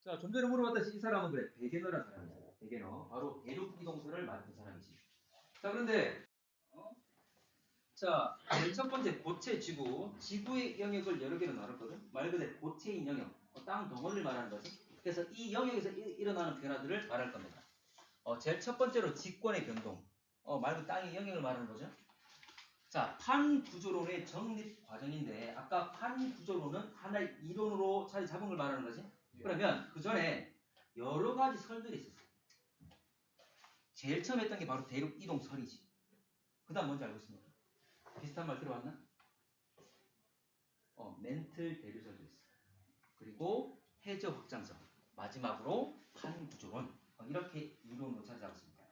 자, 좀 전에 물어봤듯이 이 사람은 그래. 베게너라는 사람이야. 베게너. 바로 대륙 이동설을 만든 사람이지. 자, 그런데 자, 제일 첫 번째 고체 지구. 지구의 영역을 여러 개로 나눴거든. 말 그대로 고체인 영역. 땅 덩어리를 말하는 거지. 그래서 이 영역에서 일어나는 변화들을 말할 겁니다. 제일 첫 번째로 직권의 변동. 말 그대로 땅의 영역을 말하는 거죠. 자, 판구조론의 정립 과정인데 아까 판구조론은 하나의 이론으로 자리 잡은 걸 말하는 거지. 그러면 그 전에 여러 가지 설들이 있었어. 제일 처음 했던 게 바로 대륙 이동설이지. 그 다음 뭔지 알고 있습니까? 비슷한 말 들어봤나? 멘틀 대류설도 있어. 그리고 해저 확장설. 마지막으로 판구조론. 이렇게 이론으로 자리 잡았습니다.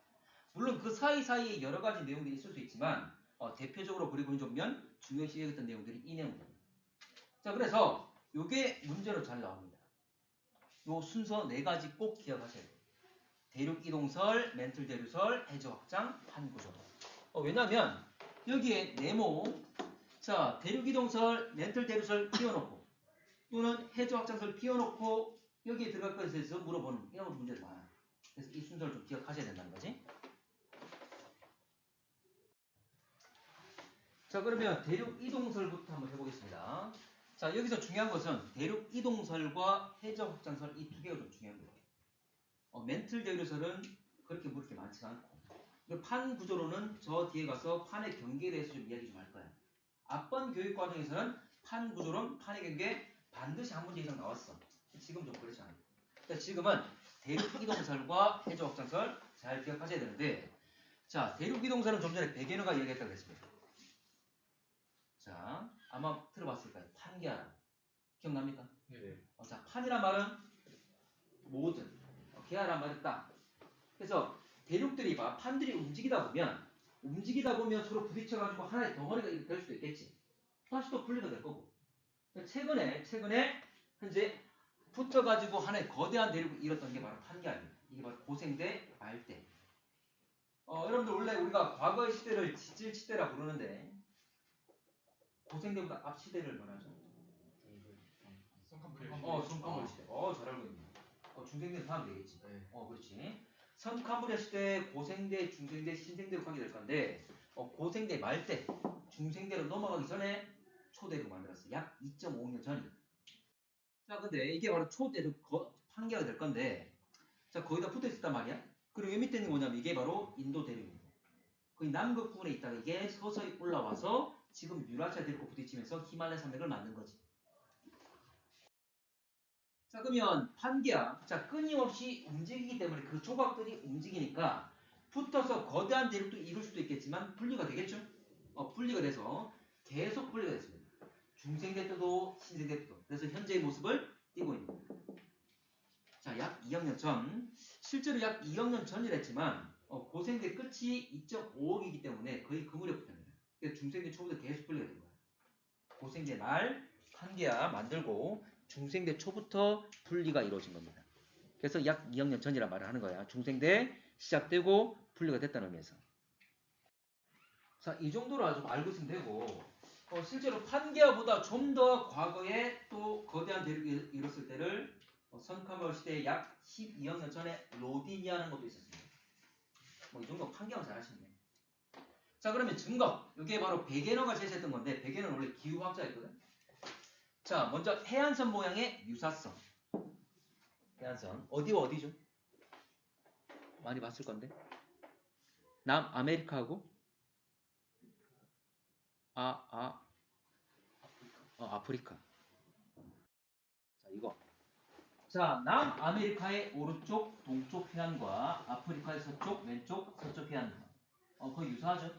물론 그 사이사이에 여러 가지 내용들이 있을 수 있지만 대표적으로 그리고 좀 중요시 여겼던 내용들이 이 내용들입니다. 자, 그래서 요게 문제로 잘 나옵니다. 요 순서 네 가지 꼭 기억하셔야 돼요. 대륙 이동설, 멘틀 대류설, 해저 확장, 판구조. 왜냐면 여기에 네모, 자, 대륙 이동설, 멘틀 대류설 띄워놓고 또는 해저 확장설 띄워놓고 여기에 들어갈 것에 대해서 물어보는 이런 문제가 많아요. 그래서 이 순서를 좀 기억하셔야 된다는 거지. 자, 그러면 대륙 이동설부터 한번 해보겠습니다. 자, 여기서 중요한 것은 대륙 이동설과 해저 확장설 이 두 개가 좀 중요한 거예요. 멘틀 대류설은 그렇게 물을 게 많지 않고 판 구조로는 저 뒤에 가서 판의 경계에 대해서 좀 이야기 좀 할 거예요. 앞번 교육 과정에서는 판 구조론, 판의 경계 반드시 한 문제 이상 나왔어. 지금 좀 그렇지 않아요. 그러니까 지금은 대륙 이동설과 해저 확장설 잘 기억하셔야 되는데, 자, 대륙 이동설은 좀 전에 베게너가 이야기했다고 했습니다. 자, 아마 들어봤을 거예요. 판계하라. 기억납니까? 네. 자, 판이란 말은 모든, 계하란 말은 딱. 그래서 대륙들이 판들이 움직이다 보면 서로 부딪혀가지고 하나의 덩어리가 될 수도 있겠지. 다시 또 분리가 될 거고. 최근에 현재 붙어가지고 하나의 거대한 대륙을 이뤘던 게 바로 판계아입니다. 이게 바로 고생대, 말대. 여러분들 원래 우리가 과거의 시대를 지질시대라 부르는데 고생대보다 앞 시대를 말하죠. 성칸불야 시대. 잘 알고 있네. 중생대는 다음 되겠지. 네. 그렇지. 성칸불야 시대, 고생대, 중생대, 신생대로 가게 될 건데, 고생대 말대, 중생대로 넘어가기 전에 초대로 만들었어. 약 2.5년 전이. 자, 근데 이게 바로 초대로 판계가 될 건데, 자, 거의 다 붙어 있었단 말이야. 그리고 이 밑에 있는 게 뭐냐면 이게 바로 인도 대륙입니다. 거의 남극 부분에 있다가 이게 서서히 올라와서 지금 유라시아 대륙과 부딪히면서 히말라야 산맥을 만든 거지. 자, 그러면 판기야. 자, 끊임없이 움직이기 때문에 그 조각들이 움직이니까 붙어서 거대한 대륙도 이룰 수도 있겠지만 분리가 되겠죠? 분리가 돼서 계속 분리가 됐습니다. 중생대 때도 신생대 때도. 그래서 현재의 모습을 띄고 있는 거예요. 자, 약 2억 년 전. 실제로 약 2억 년 전이랬지만 고생대 끝이 2.5억이기 때문에 거의 그 무렵부터입니다. 그래서 중생대 초부터 계속 분리가 된 거예요. 고생대 말 판기야 만들고 중생대 초부터 분리가 이루어진 겁니다. 그래서 약 2억 년 전이라 말을 하는 거야. 중생대 시작되고 분리가 됐다는 의미에서. 자, 이 정도로 아주 알고 있으면 되고, 실제로 판기아보다 좀 더 과거에 또 거대한 대륙이 이뤘을 때를 선카멀 시대에 약 12억 년 전에 로디니아라는 것도 있었습니다. 이 정도 판기아만 잘 하시면 돼요. 자, 그러면 증거. 이게 바로 베게너가 제시했던 건데, 베게너는 원래 기후학자였거든. 자, 먼저 해안선 모양의 유사성. 해안선. 어디와 어디죠? 많이 봤을 건데. 남아메리카하고 아프리카. 자, 이거. 자, 남아메리카의 오른쪽, 동쪽 해안과 아프리카의 서쪽, 왼쪽, 서쪽 해안. 거의 유사하죠?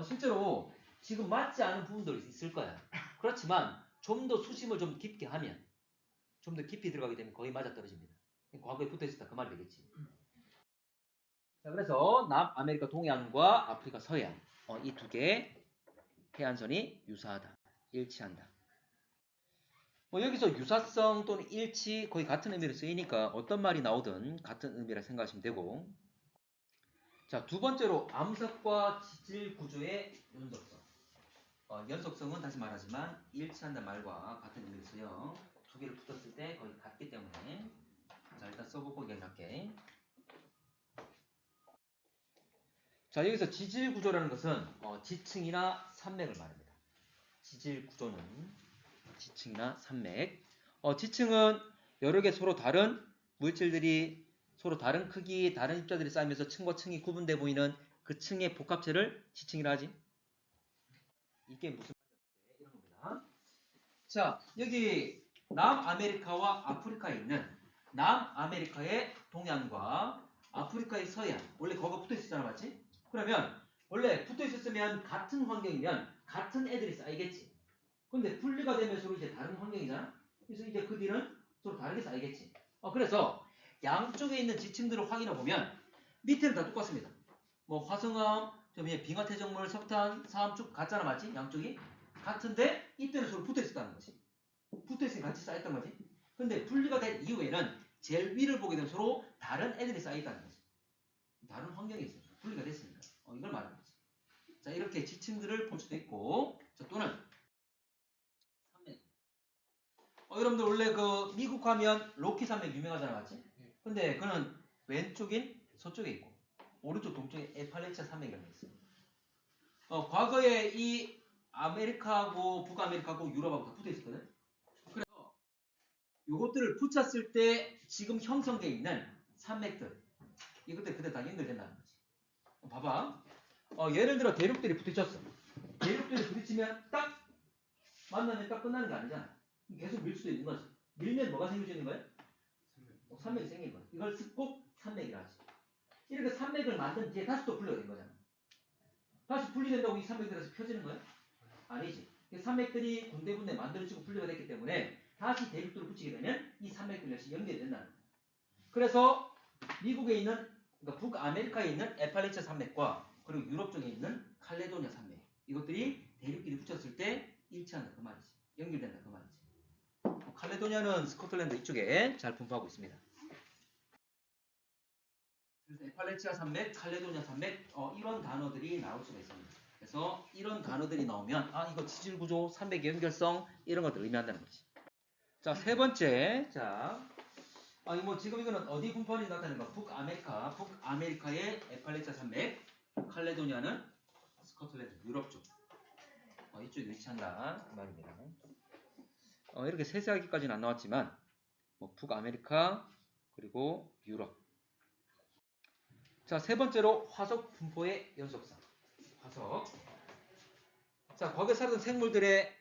실제로 지금 맞지 않은 부분도 있을 거야. 그렇지만 좀 더 수심을 좀 깊게 하면, 좀 더 깊이 들어가게 되면 거의 맞아떨어집니다. 과거에 붙어 있었다 그 말이 되겠지. 자, 그래서 남아메리카 동해안과 아프리카 서해안 이 두 개의 해안선이 유사하다, 일치한다. 여기서 유사성 또는 일치 거의 같은 의미로 쓰이니까 어떤 말이 나오든 같은 의미라 생각하시면 되고, 자, 두 번째로 암석과 지질 구조의 연속성. 연속성은 다시 말하지만 일치한다는 말과 같은 의미를 써요. 두 개를 붙었을 때 거의 같기 때문에. 자, 여기서 지질 구조라는 것은 지층이나 산맥을 말합니다. 지질 구조는 지층이나 산맥. 지층은 여러 개 서로 다른 물질들이 서로 다른 크기, 다른 입자들이 쌓이면서 층과 층이 구분돼 보이는 그 층의 복합체를 지층이라 하지. 이게 무슨 말이냐 이런 겁니다. 자, 여기 남아메리카와 아프리카에 있는 남아메리카의 동양과 아프리카의 서양, 원래 거기가 붙어 있었잖아, 맞지? 그러면 원래 붙어 있었으면 같은 환경이면 같은 애들이 쌓이겠지. 근데 분리가 되면 서로 이제 다른 환경이잖아. 그래서 이제 그 뒤는 서로 다르게 쌓이겠지. 그래서 양쪽에 있는 지층들을 확인해 보면 밑에는 다 똑같습니다. 뭐 화성암, 빙하태적물, 석탄, 사암축 같잖아, 맞지? 양쪽이 같은데 이때는 서로 붙어 있었다는 거지. 붙어 있으니 같이 쌓였던 거지. 근데 분리가 된 이후에는 제일 위를 보게 되면 서로 다른 애들이 쌓였다는 거지. 다른 환경이 있어요. 분리가 됐습니다. 이걸 말하는 거지. 자, 이렇게 지층들을 볼 수도 있고, 자, 또는 산맥. 여러분들 원래 그 미국 하면 로키 산맥 유명하잖아, 맞지? 근데 그는 왼쪽인 서쪽에 있고 오른쪽 동쪽에 에팔레치아 산맥이라는 게 있어요. 과거에 이 아메리카하고 북아메리카하고 유럽하고 다 붙어 있었거든. 그래서 이것들을 붙였을 때 지금 형성되어 있는 산맥들 이것들 그때 다 연결된다는 거지. 봐봐. 예를 들어 대륙들이 부딪혔어. 대륙들이 부딪히면 딱 만나면 딱 끝나는 게 아니잖아. 계속 밀 수도 있는 거지. 밀면 뭐가 생길 수 있는 거야? 산맥이 생긴 거야. 이걸 꼭 산맥이라 하지. 이렇게 산맥을 만든 뒤에 다시 또 분리가 된 거잖아. 다시 분리된다고 이 산맥이 다시 펴지는 거야? 아니지. 산맥들이 군데군데 만들어지고 분리가 됐기 때문에 다시 대륙들을 붙이게 되면 이 산맥들 역시 연결이 된다는 거야. 그래서 미국에 있는, 그러니까 북아메리카에 있는 에팔레치아 산맥과 그리고 유럽 쪽에 있는 칼레도니아 산맥 이것들이 대륙끼리 붙였을 때 일치한다 그 말이지. 연결된다 그 말이지. 칼레도니아는 스코틀랜드 이쪽에 잘 분포하고 있습니다. 그래서 에팔레치아 산맥, 칼레도니아 산맥 이런 단어들이 나올 수가 있습니다. 그래서 이런 단어들이 나오면 이거 지질 구조, 산맥 연결성 이런 것들 의미한다는 거지. 자, 세 번째. 자, 뭐 지금 이거는 어디 분포하는지 나타내는 거. 북아메리카의 에팔레치아 산맥, 칼레도니아는 스코틀랜드 유럽 쪽. 이쪽에 위치한다 그 말입니다. 이렇게 세세하게까지는 안 나왔지만 북아메리카 그리고 유럽. 자, 세 번째로 화석 분포의 연속성. 화석. 자, 과거에 살았던 생물들의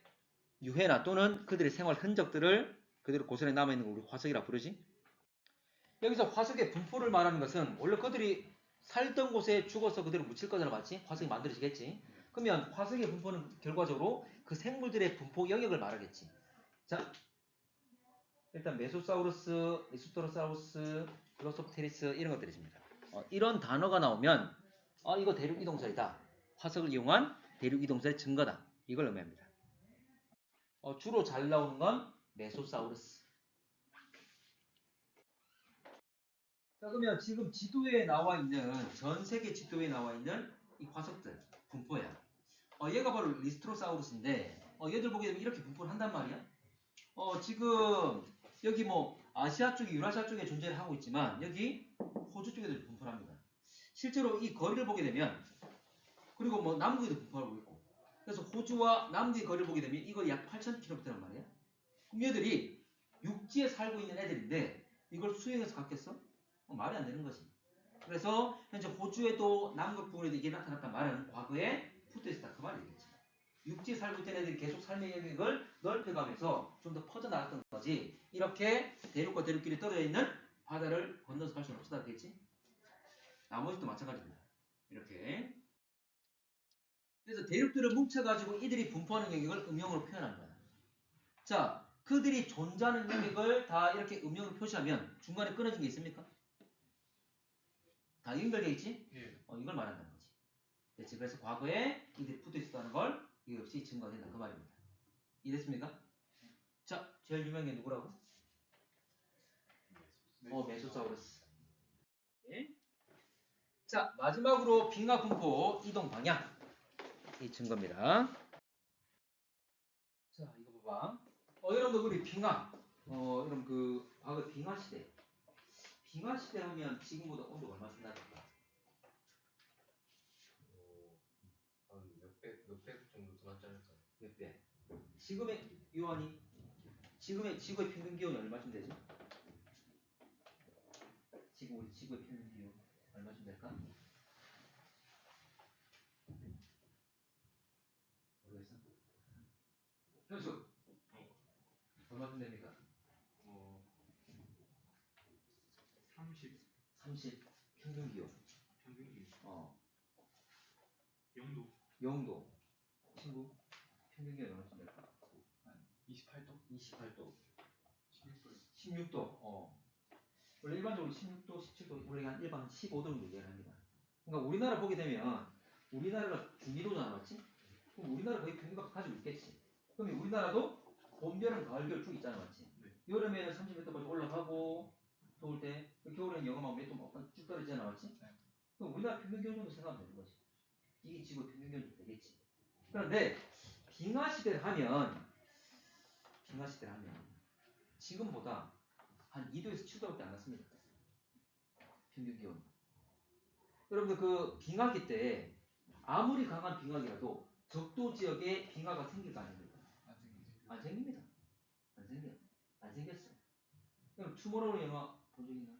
유해나 또는 그들의 생활 흔적들을 그대로 고스란히 남아있는 걸 우리 화석이라 부르지. 여기서 화석의 분포를 말하는 것은 원래 그들이 살던 곳에 죽어서 그대로 묻힐 거잖아, 맞지? 화석이 만들어지겠지. 그러면 화석의 분포는 결과적으로 그 생물들의 분포 영역을 말하겠지. 자, 일단 메소사우루스, 리스토로사우루스, 필로소프테리스 이런 것들이 있습니다. 이런 단어가 나오면 이거 대륙 이동설이다. 화석을 이용한 대륙 이동설의 증거다. 이걸 의미합니다. 주로 잘 나오는 건 메소사우루스. 자, 그러면 지금 지도에 나와 있는 전 세계 지도에 나와 있는 이 화석들 분포야. 얘가 바로 리스트로사우루스인데 얘들 보게 되면 이렇게 분포를 한단 말이야. 지금 여기 뭐 아시아 쪽이 유라시아 쪽에 존재를 하고 있지만 여기 호주 쪽에도 분포를 합니다. 실제로 이 거리를 보게 되면 그리고 뭐 남극에도 분포하고 있고 그래서 호주와 남극의 거리를 보게 되면 이거 약 8,000km란 말이야. 그럼 얘들이 육지에 살고 있는 애들인데 이걸 수행해서 갖겠어? 말이 안 되는 거지. 그래서 현재 호주에도 남극 부분에도 이게 나타났단 말은 과거에 붙어 있었다 그 말이 되겠지. 육지에 살고 있던 애들이 계속 삶의 영역을 넓혀가면서 좀 더 퍼져나갔던 거지. 이렇게 대륙과 대륙끼리 떨어져 있는 바다를 건너서 갈 수는 없었다 되겠지. 나머지도 마찬가지입니다. 이렇게. 그래서 대륙들을 뭉쳐가지고 이들이 분포하는 영역을 음영으로 표현한 거야. 자, 그들이 존재하는 영역을 다 이렇게 음영으로 표시하면 중간에 끊어진 게 있습니까? 다 연결되어 있지? 이걸 말한다는 거지. 그렇지. 그래서 과거에 이들이 붙어 있었다는 걸 이거 역시 증거가 된다 그 말입니다. 이해됐습니까? 자, 제일 유명한 게 누구라고? 메소사우루스. 네. 자, 마지막으로 빙하 분포 이동 방향 이 증거입니다. 자, 이거 봐봐. 여러분들 우리 빙하 여러분 그 과거 빙하 시대 하면 지금보다 온도가 얼마 된다니까? 몇백 정도 더 낫지 않을까요? 몇 배? 지금의 요한이 지금의 지구의 평균 기온이 얼마쯤 되죠? 지금 우리 지구의 평균 기온 얼마쯤 될까? 모르겠어? 현수 얼마쯤 됩니까? 30 평균 기온. 평균 기온. 영도. 영도. 친구 평균 기온 얼마쯤 될까? 28도? 28도. 16도. 16도. 원래 일반적으로 16도, 17도, 우리가 한 일반 15도 정도 얘기를 합니다. 그러니까 우리나라 보게 되면 우리나라가 중위도잖아, 맞지? 그럼 우리나라 거의 평균값 가지고 있겠지. 그럼 우리나라도 봄, 여름, 가을, 겨울 쭉 있잖아, 맞지? 네. 여름에는 30m까지 올라가고 더울 때 겨울에는 영하만 몇 도 쭉 떨어지잖아, 맞지? 네. 그럼 우리나라 평균 기온 정도 생각하면 되는 거지. 이게 지구 평균 기온 정도 되겠지. 그런데 빙하 시대를 하면 지금보다 한 2도에서 7도밖에 안 났습니다. 평균 기온. 여러분들 그 빙하기 때 아무리 강한 빙하기라도 적도 지역에 빙하가 생길 거 아닙니까? 안 생깁니다. 안 생겼어. 그럼 투모로우 영화 본 적 있나?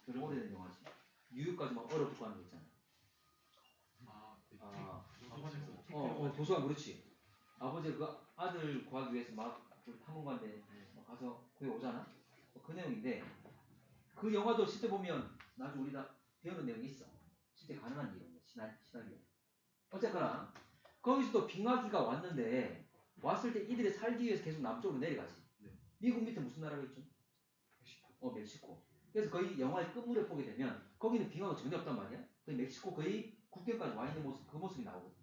별로 오래된 영화지. 뉴욕까지 막 얼어 죽고 하는 거 있잖아. 도서관 그렇지. 아버지가 그 아들 구하기 위해서 막 탐험가인데 가서 거기 오잖아. 그 내용인데 그 영화도 실제 보면 나중에 우리 다 배우는 내용이 있어. 실제 가능한 일이야. 시나리오. 어쨌거나 거기서도 빙하기가 왔는데 왔을 때 이들이 살기 위해서 계속 남쪽으로 내려가지. 네. 미국 밑에 무슨 나라가 있죠? 멕시코. 그래서 거의 영화의 끝물에 보게 되면 거기는 빙하가 전혀 없단 말이야. 거의 멕시코 거의 국경까지 와 있는 모습, 그 모습이 나오거든.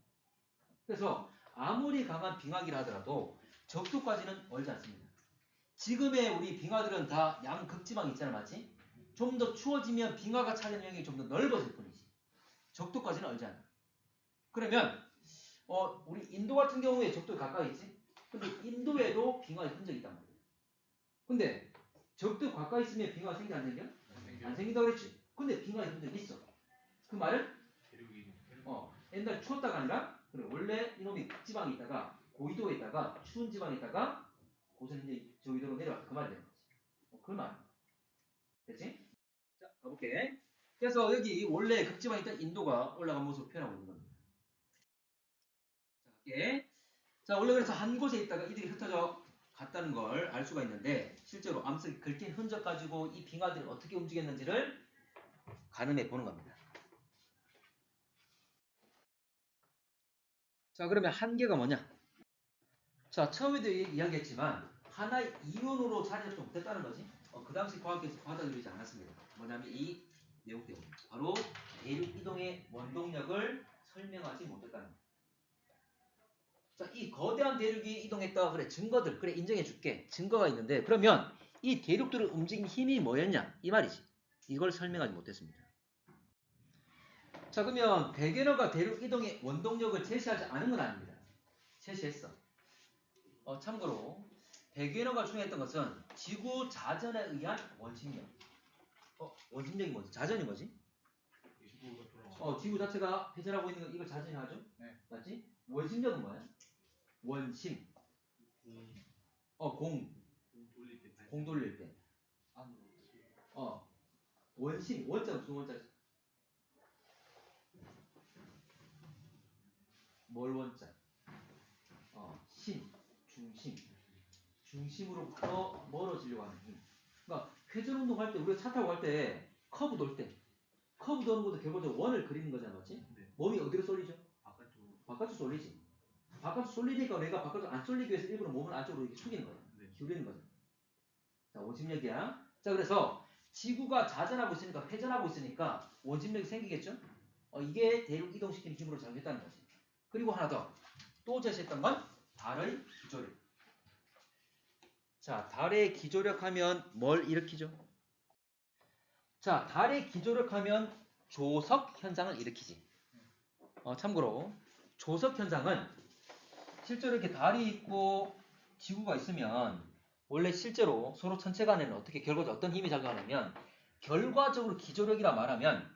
그래서 아무리 강한 빙하기라 하더라도 적도까지는 얼지 않습니다. 지금의 우리 빙하들은 다 양극지방 있잖아, 맞지? 좀 더 추워지면 빙하가 차지하는 영역이 좀 더 넓어질 뿐이지. 적도까지는 얼지 않아. 그러면 우리 인도 같은 경우에 적도에 가까이 있지? 근데 인도에도 빙하의 흔적이 있단 말이야. 근데 적도 가까이 있으면 빙하가 생겨 안 생겨? 안 생긴다고 그랬지. 근데 빙하의 흔적이 있어. 그 말은 옛날 추웠다가 아니라 그래, 원래 이놈이 극지방에 있다가 고위도에 있다가 추운 지방에 있다가 고선 이제 저위도로 내려와서 그 말이 되는 거지. 그 말. 됐지? 자, 가볼게. 그래서 여기 원래 극지방에 있던 인도가 올라간 모습을 표현하고 있는 겁니다. 자, 갈게. 자, 원래 그래서 한 곳에 있다가 이들이 흩어져 갔다는 걸 알 수가 있는데 실제로 암석이 긁힌 흔적 가지고 이 빙하들이 어떻게 움직였는지를 가늠해 보는 겁니다. 자, 그러면 한계가 뭐냐? 자, 처음에도 이야기했지만 하나의 이론으로 자리 잡지 못했다는 거지. 그 당시 과학에서 받아들이지 않았습니다. 뭐냐면 이 내용 때문에. 바로 대륙 이동의 원동력을 설명하지 못했다는 거예요. 자, 이 거대한 대륙이 이동했다. 그래, 증거들. 그래, 인정해 줄게. 증거가 있는데 그러면 이 대륙들을 움직인 힘이 뭐였냐? 이 말이지. 이걸 설명하지 못했습니다. 자, 그러면 백연어가 대륙 이동의 원동력을 제시하지 않은 건 아닙니다. 제시했어. 참고로 백연어가 중요했던 것은 지구 자전에 의한 원심력. 원심력이 뭐지? 자전이 뭐지? 지구 자체가 회전하고 있는 건 이걸 자전이 하죠? 네. 맞지? 원심력은 뭐야? 원심. 공 돌릴 때. 원심. 원자 무슨 원자? 뭘 원자? 심. 중심. 중심으로부터 멀어지려고 하는 힘. 그러니까 회전 운동할 때 우리가 차 타고 갈 때 커브 돌 때 커브 도는 것도 결국적으로 원을 그리는 거잖아, 맞지? 네. 몸이 어디로 쏠리죠? 바깥으로 쏠리지. 바깥으로 쏠리니까 내가 바깥으로 안 쏠리기 위해서 일부러 몸을 안쪽으로 이렇게 숙이는 거야. 네. 기울이는 거죠. 자, 원심력이야. 자, 그래서 지구가 자전하고 있으니까 회전하고 있으니까 원심력이 생기겠죠? 이게 대륙 이동시키는 힘으로 작용했다는 거지. 그리고 하나 더. 또 제시했던 건 달의 기조력. 자, 달의 기조력 하면 뭘 일으키죠? 자, 달의 기조력 하면 조석 현상을 일으키지. 참고로 조석 현상은 실제로 이렇게 달이 있고 지구가 있으면 원래 실제로 서로 천체 간에는 어떻게 결과적으로 어떤 힘이 작용하냐면 결과적으로 기조력이라 말하면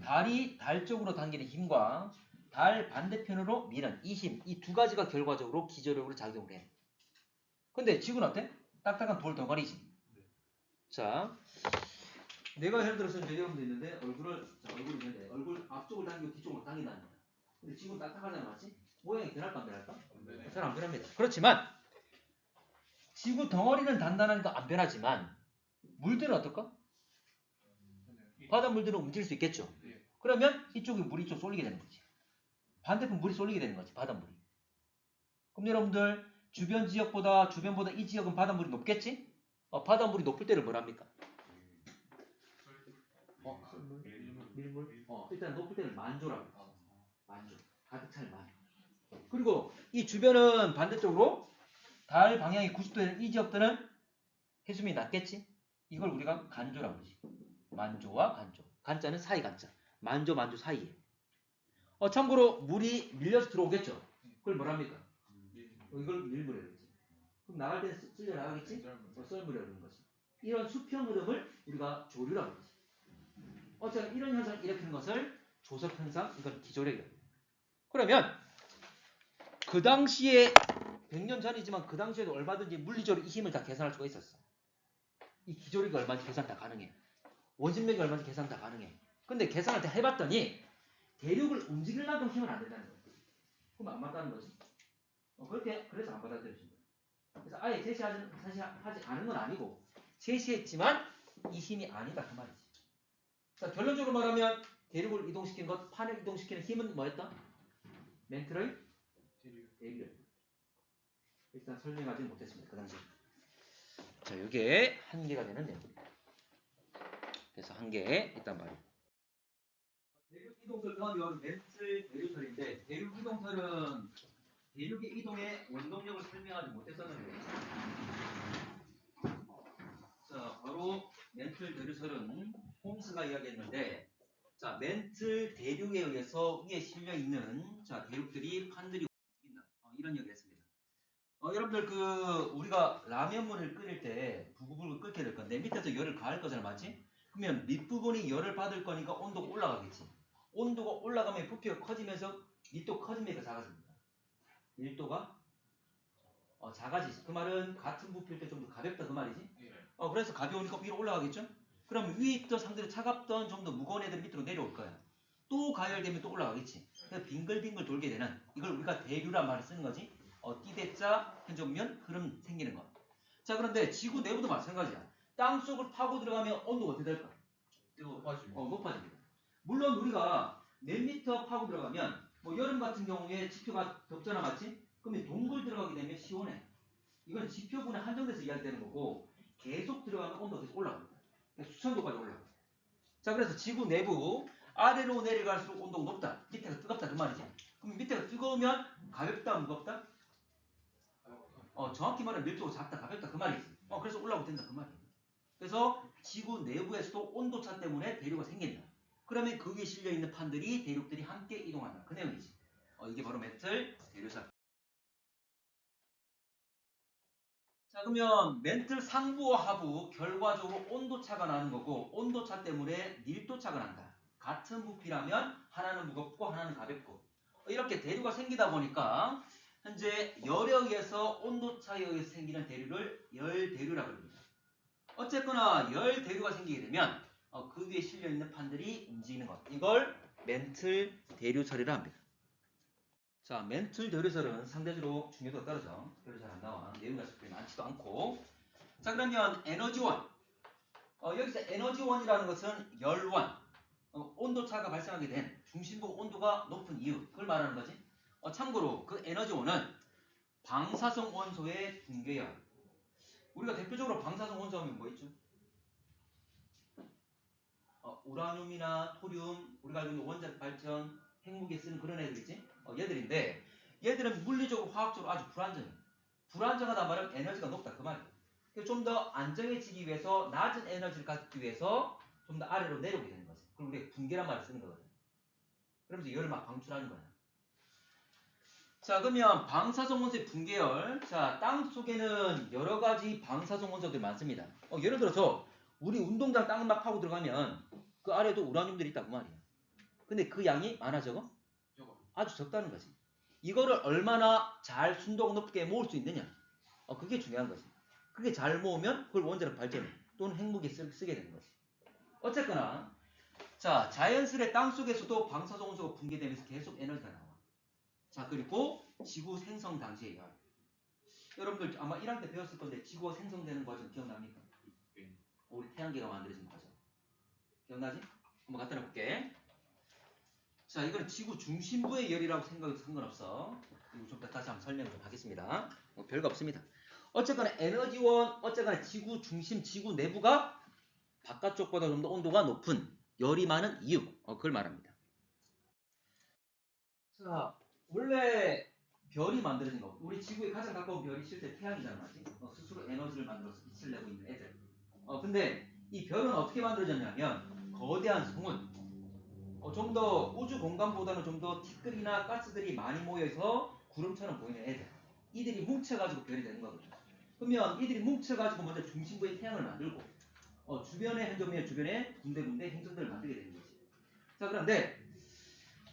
달이 달 쪽으로 당기는 힘과 달 반대편으로 미는 이 힘, 이 두 가지가 결과적으로 기저력으로 작용을 해. 근데 지구는 어때? 딱딱한 돌 덩어리지. 자, 내가 예를 들어서 이제 여러분도 있는데 얼굴이 있는데 얼굴 앞쪽을 당기고 뒤쪽을 당긴다는 거야. 근데 지구는 딱딱하잖아, 맞지? 모양이 변할까 안 변할까? 잘 안 변합니다. 그렇지만 지구 덩어리는 단단하니까 안 변하지만 물들은 어떨까? 바닷물들은 움직일 수 있겠죠. 그러면 이쪽에 물이 좀 쏠리게 되는 거지. 반대편 물이 쏠리게 되는 거지, 바닷물이. 그럼 여러분들 주변보다 이 지역은 바닷물이 높겠지? 바닷물이 높을 때를 뭐랍니까? 밀물? 일단 높을 때는 만조라고. 만조. 가득 찰 만. 그리고 이 주변은 반대쪽으로 달 방향이 90도 되는 이 지역들은 해수면이 낮겠지? 이걸 우리가 간조라고 그러지. 만조와 간조. 간자는 사이 간자. 만조 사이에. 참고로 물이 밀려서 들어오겠죠? 그걸 뭐랍니까? 이걸 밀물이라고 그러지. 그럼 나갈 때 쓸려 나가겠지? 썰물이라고 그러는 거지. 이런 수평 흐름을 우리가 조류라고 그러지. 어쨌든 이런 현상을 일으키는 것을 조석 현상, 이건 기조력이에요. 그러면 그 당시에 100년 전이지만 그 당시에도 얼마든지 물리적으로 이 힘을 다 계산할 수가 있었어. 이 기조력이 얼마인지 계산 다 가능해. 원심력이 얼마인지 계산 다 가능해. 근데 계산을 다 해봤더니 대륙을 움직일 만큼 힘은 안 된다는 거야. 그럼 안 맞다는 거지. 그래서 안 받아들여진 거야. 그래서 아예 제시하지 않은 건 아니고 제시했지만 이 힘이 아니다 그 말이지. 자, 결론적으로 말하면 대륙을 이동시킨 것, 판을 이동시키는 힘은 뭐였다? 멘트의 대륙. 일단 설명하지는 못했습니다. 그 당시에. 자, 이게 한계가 되는 내용입니다. 그래서 한계 일단 말이에요. 대륙 이동설 다음이 멘틀 대륙설인데 대륙 이동설은 대륙의 이동의 원동력을 설명하지 못했었는데 자, 바로 멘틀 대륙설은 홈스가 이야기했는데 자, 멘틀 대륙에 의해서 위에 실려 있는 자, 대륙들이 판들이 움직인다. 이런 이야기를 했습니다. 여러분들 우리가 라면물을 끓일 때 부글부글 끓게 될 건데 밑에서 열을 가할 거잖아, 맞지? 그러면 밑부분이 열을 받을 거니까 온도가 올라가겠지. 온도가 올라가면 부피가 커지면서 밑도 커지면서 작아집니다. 밀도가 작아지지. 그 말은 같은 부피일 때 좀 더 가볍다 그 말이지. 그래서 가벼우니까 위로 올라가겠죠? 그럼 위에 있던 상대로 차갑던 좀 더 무거운 애들 밑으로 내려올 거야. 또 가열되면 또 올라가겠지. 그래서 빙글빙글 돌게 되는 이걸 우리가 대류란 말을 쓰는 거지. 띠대자 현정면 흐름 생기는 거. 자, 그런데 지구 내부도 마찬가지야. 땅 속을 파고 들어가면 온도가 어떻게 될까? 높아집니다. 물론 우리가 몇 미터 파고 들어가면 뭐 여름 같은 경우에 지표가 덥잖아, 맞지? 그러면 동굴 들어가게 되면 시원해. 이건 지표분에 한정돼서 이야기되는 거고 계속 들어가면 온도가 계속 올라갑니다. 수천도까지 올라가. 자, 그래서 지구 내부 아래로 내려갈수록 온도가 높다. 밑에가 뜨겁다 그 말이지. 그럼 밑에가 뜨거우면 가볍다 무겁다? 정확히 말하면 밀도가 작다 가볍다 그 말이지. 그래서 올라오게 된다 그 말이에요. 그래서 지구 내부에서도 온도차 때문에 대륙가 생긴다. 그러면 그 위에 실려있는 판들이 대륙들이 함께 이동한다. 그 내용이지. 이게 바로 멘틀 대류설. 자, 그러면 멘틀 상부와 하부 결과적으로 온도차가 나는 거고 온도차 때문에 밀도차가 난다. 같은 부피라면 하나는 무겁고 하나는 가볍고 이렇게 대류가 생기다 보니까 현재 열에 의해서 온도차에 의해서 생기는 대류를 열대류라고 합니다. 어쨌거나 열대류가 생기게 되면 그 위에 실려있는 판들이 움직이는 것. 이걸 멘틀 대류설이라 합니다. 자, 멘틀 대류설은 상대적으로 중요도가 떨어져. 별로 잘 안 나와. 내용이 그렇게 많지도 않고. 자, 그러면 에너지원. 여기서 에너지원이라는 것은 열원. 온도차가 발생하게 된 중심부 온도가 높은 이유. 그걸 말하는 거지. 참고로 그 에너지원은 방사성 원소의 붕괴열. 우리가 대표적으로 방사성 원소 하면 뭐 있죠? 우라늄이나 토륨, 우리가 알고 있는 원자력 발전, 핵무기에 쓰는 그런 애들이지. 얘들인데 얘들은 물리적으로 화학적으로 아주 불안정해. 불안정하다 말은 에너지가 높다 그 말이에요. 좀 더 안정해지기 위해서 낮은 에너지를 갖기 위해서 좀 더 아래로 내려오게 되는 거지. 그럼 우리가 붕괴란 말을 쓰는 거거든. 그러면서 열을 막 방출하는 거야. 자, 그러면 방사성 원소의 붕괴열. 자, 땅 속에는 여러 가지 방사성 원소들이 많습니다. 예를 들어서 우리 운동장 땅을 막 파고 들어가면 그 아래도 우라늄들이 있다고 말이야. 근데 그 양이 많아 적어? 아주 적다는 거지. 이거를 얼마나 잘 순도가 높게 모을 수 있느냐. 그게 중요한 거지. 그게 잘 모으면 그걸 원자력 발전에 또는 핵무기에 쓰게 되는 거지. 어쨌거나 자, 자연스레 땅속에서도 방사성원소가 붕괴되면서 계속 에너지가 나와. 자, 그리고 지구 생성 당시의 열. 여러분들 아마 1학년 때 배웠을 건데 지구가 생성되는 과정 기억납니까? 네. 우리 태양계가 만들어진 과정. 기억나지? 한번 갖다 놔볼게. 자, 이거는 지구 중심부의 열이라고 생각해도 상관없어. 이거 좀 다시 한번 설명을 좀 하겠습니다. 별거 없습니다. 어쨌거나 에너지원, 어쨌거나 지구 중심, 지구 내부가 바깥쪽보다 좀 더 온도가 높은 열이 많은 이유. 그걸 말합니다. 자, 원래 별이 만들어진 거. 우리 지구에 가장 가까운 별이 실제 태양이잖아, 맞지? 스스로 에너지를 만들어서 빛을 내고 있는 애들. 근데 이 별은 어떻게 만들어졌냐면 거대한 성운. 좀 더 우주 공간보다는 좀 더 티끌이나 가스들이 많이 모여서 구름처럼 보이는 애들. 이들이 뭉쳐가지고 별이 되는 거거든요. 그러면 이들이 뭉쳐가지고 먼저 중심부에 태양을 만들고 주변에 현존면 주변에 군데군데 행성들을 만들게 되는 거지. 자, 그런데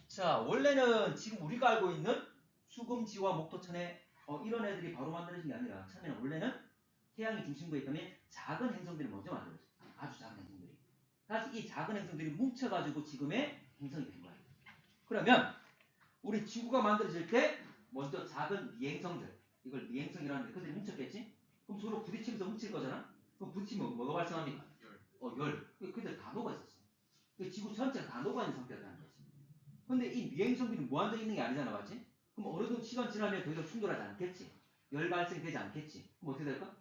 자, 원래는 지금 우리가 알고 있는 수금지와 목토천에 이런 애들이 바로 만들어진 게 아니라 처음에는 원래는 태양이 중심부에 있다면 작은 행성들이 먼저 만들어졌어요. 아주 작은 행성들이. 다시 이 작은 행성들이 뭉쳐가지고 지금의 행성이 된 거예요. 그러면 우리 지구가 만들어질 때 먼저 작은 미행성들, 이걸 미행성이라는데 그들이 뭉쳤겠지? 그럼 서로 부딪히면서 뭉칠 거잖아? 그럼 부딪히면 뭐가 발생합니까? 열. 그들 다 녹아 있었어. 지구 전체가 다 녹아 있는 상태였다는 거지. 근데 이 미행성들이 무한정 있는 게 아니잖아, 맞지? 그럼 어느 정도 시간 지나면 더 이상 충돌하지 않겠지? 열 발생되지 않겠지? 그럼 어떻게 될까?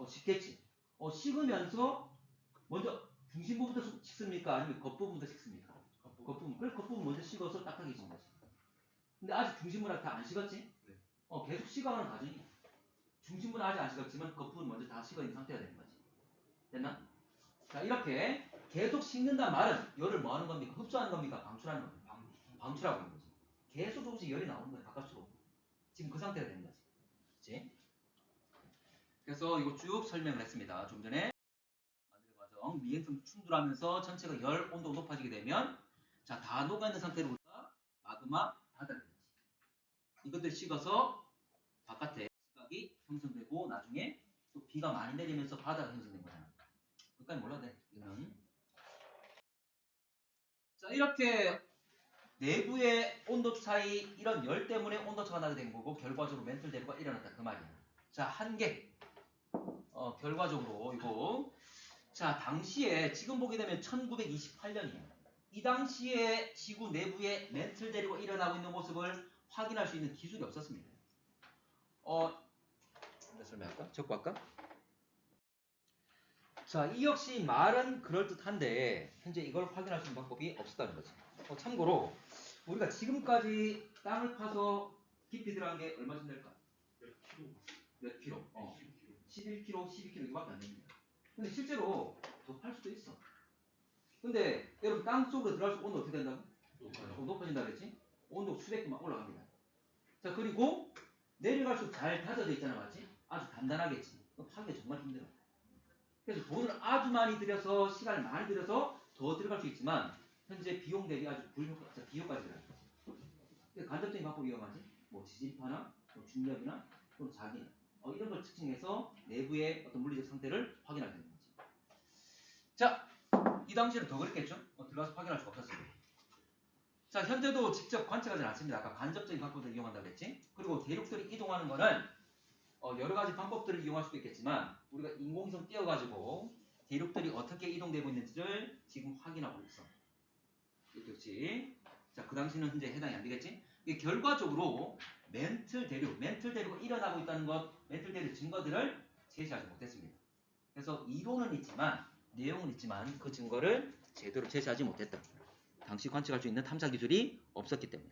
식겠지. 식으면서 먼저 중심부부터 식습니까? 아니면 겉부분부터 식습니까? 겉부분. 그래, 겉부분 먼저 식어서 딱딱해진 거지. 근데 아직 중심부는 다 안 식었지? 네. 계속 식어가는 과정이야. 중심부는 아직 안 식었지만 겉부분 먼저 다 식어 있는 상태가 되는 거지. 됐나? 자, 이렇게 계속 식는단 말은 열을 뭐 하는 겁니까? 흡수하는 겁니까? 방출하는 겁니까? 방출하고 있는 거지. 계속 조금씩 열이 나오는 거야, 바깥으로. 지금 그 상태가 되는 거지. 그치? 그래서 이거 쭉 설명을 했습니다. 좀 전에. 만드는 과정, 미행성 충돌하면서 전체가 열, 온도가 높아지게 되면 자, 다 녹아있는 상태로부터 마그마 바다가 되지. 이것들 식어서 바깥에 지각이 형성되고 나중에 또 비가 많이 내리면서 바다가 형성된 거잖아. 그까지 몰라도 돼. 이거는. 자, 이렇게 내부의 온도 차이, 이런 열 때문에 온도차가 나게 된 거고 결과적으로 멘틀 대류가 일어났다 그 말이야. 자, 한계. 결과적으로 이거 자, 당시에 지금 보게 되면 1928년이에요. 이 당시에 지구 내부에 멘틀 대류가 일어나고 있는 모습을 확인할 수 있는 기술이 없었습니다. 설명할까? 적고 할까? 자, 이 역시 말은 그럴듯한데 현재 이걸 확인할 수 있는 방법이 없었다는 거지. 참고로 우리가 지금까지 땅을 파서 깊이 들어간 게 얼마쯤 될까? 몇 킬로? 11킬로, 12킬로 이거밖에 안 됩니다. 근데 실제로 더 팔 수도 있어. 근데 여러분 땅 속으로 들어갈수록 온도 어떻게 된다고? 높아진다 그랬지? 온도 수백 도만 올라갑니다. 자, 그리고 내려갈수록 잘 다져져 있잖아, 맞지? 아주 단단하겠지. 파기가 정말 힘들어. 그래서 돈을 아주 많이 들여서 시간을 많이 들여서 더 들어갈 수 있지만 현재 비용 대비 아주 비효과가 들어가요. 간접적인 방법이 위험하지? 뭐 지진파나 뭐 중력이나 또는 자기 이런 걸 측정해서 내부의 어떤 물리적 상태를 확인하게 되는 거지. 자, 이 당시에는 더 그랬겠죠? 들어가서 확인할 수가 없었습니다. 자, 현재도 직접 관측하지 않습니다. 아까 간접적인 방법을 이용한다고 했지? 그리고 대륙들이 이동하는 거는 여러 가지 방법들을 이용할 수도 있겠지만 우리가 인공위성 띄워가지고 대륙들이 어떻게 이동되고 있는지를 지금 확인하고 있어. 그렇지? 자, 그 당시는 현재 해당이 안 되겠지? 결과적으로 멘틀 대류가 일어나고 있다는 것, 멘틀 대류 증거들을 제시하지 못했습니다. 그래서 이론은 있지만 내용은 있지만 그 증거를 제대로 제시하지 못했다. 당시 관측할 수 있는 탐사 기술이 없었기 때문에.